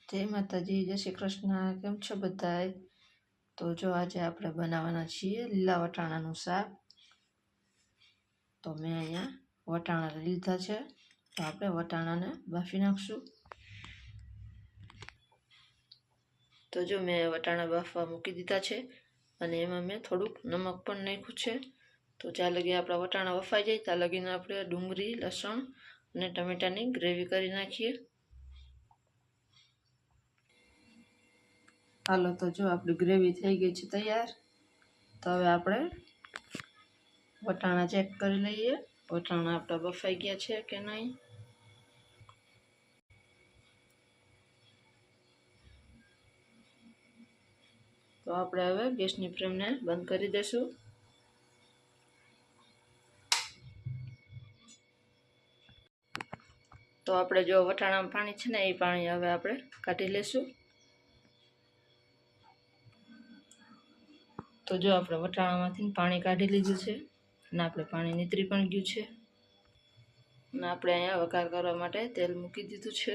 जय माताजी, जय श्री कृष्ण। केम छो बधाय? तो जो आज આપણે બનાવવાના છીએ લીલા વટાણાનું શાક। તો મેં અહીંયા વટાણા લીધા છે, તો આપણે વટાણાને બાફી નાખશું। તો જો મેં વટાણા બાફવા મૂકી દીધા છે અને એમાં મેં થોડુંક નમક પણ નાખ્યું છે। તો જ્યાં લગી આપણા વટાણા વફાઈ જાય ત્યાં લગીને આપણે ડુંગળી, લસણ અને ટમેટાની ગ્રેવી કરી નાખીએ। हालो तो जो अपनी ग्रेवी थई गई है तैयार। तो हवे आपणे वटाणा चेक कर लीए, वटाणा आपणा बफाई गया है कि नहीं। तो आपणे हवे गैसनी फ्लेम ने बंद करी देशुं। तो आपणे जो वटाणा में पाणी छे ने ए पाणी हवे आपणे काढी लेशुं। तो जो आपणे वटाणामांथी पाणी काढी लीधुं छे અને આપણે પાણી નીતરી પણ ગયું છે અને આપણે અહીંયા વઘાર કરવા માટે તેલ મૂકી દીધું છે।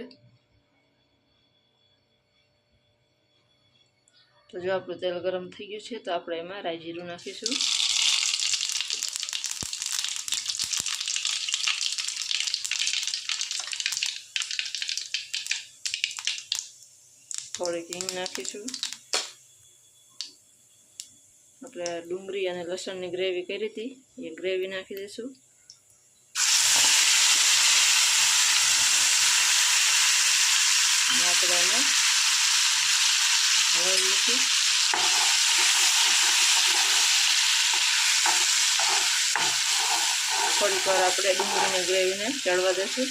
તો જો આપણું તેલ ગરમ થઈ ગયું છે તો આપણે એમાં રાઈ જીરું નાખીશું। થોડીક હિંગ નાખીશું। આપણે ડુંગળી અને લસણની ગ્રેવી કરી હતી એ ગ્રેવી નાખી દઈશું। આપણે એમાં હળદર મૂકી થોડીક વાર આપણે ડુંગળીની ગ્રેવીને ચડવા દઈશું।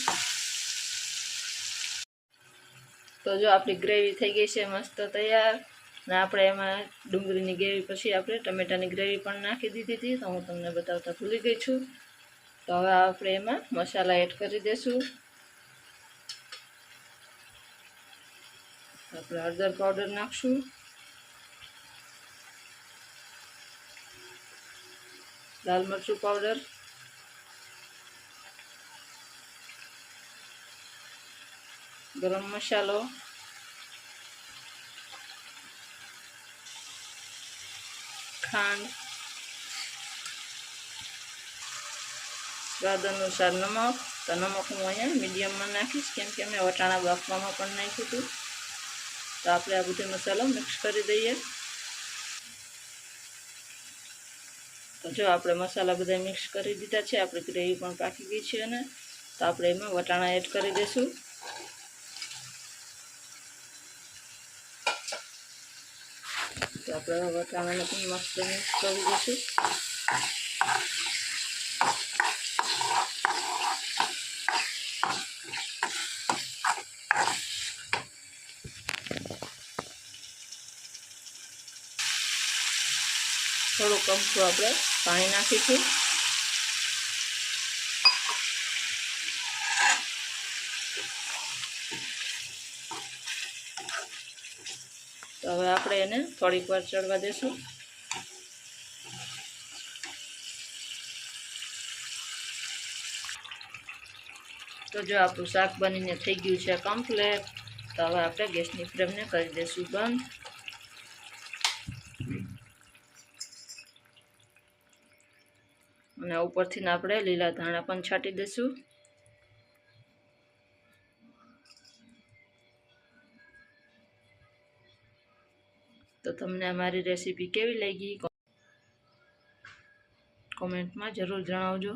તો જો આપણી ગ્રેવી થઈ ગઈ છે મસ્ત તૈયાર। ને આપણે એમાં ડુંગળીની ગ્રેવી પછી આપણે ટમેટાની ગ્રેવી પણ નાખી દીધી હતી, તો હું તમને બતાવતા ભૂલી ગઈ છું। તો હવે આપણે એમાં મસાલા એડ કરી દઈશું। આપણે હળદર પાવડર નાખશું, લાલ મરચું પાવડર, ગરમ મસાલો, खांड, स्वाद अनुसार नमक। तो नमक हूँ अँ मीडियम में नाखीश केम के मैं वटाणा बाफवा में पण नाख्युं हतुं। तो आपणे आ बधो मसालो मिक्स करी दईए। तो जो आपणे मसाला बधा मिक्स करी दीधा छे, आपणी ग्रेवी पण पाकी गई छे ने तो आपणे एमां वटाणा एड करी दईशुं। तो આપણે વટાણાને પણ મસ્ત મિક્સ કરી દઈશું। થોડું કમથું આપણે પાણી નાખીશું। तो हवे आपणे एने थोड़ीक वार चढ़वा देशुं। तो जो आपणुं शाक बनीने थई गयुं छे कम्प्लीट। तो हवे आपणे गैसनी फ्लेम ने करी देशुं बंद। અને ઉપરથી આપણે લીલા ધાણા પણ છાંટી દઈશું। तो तमने अमारी रेसिपी केवी लागी कमेंट में जरूर जणावजो।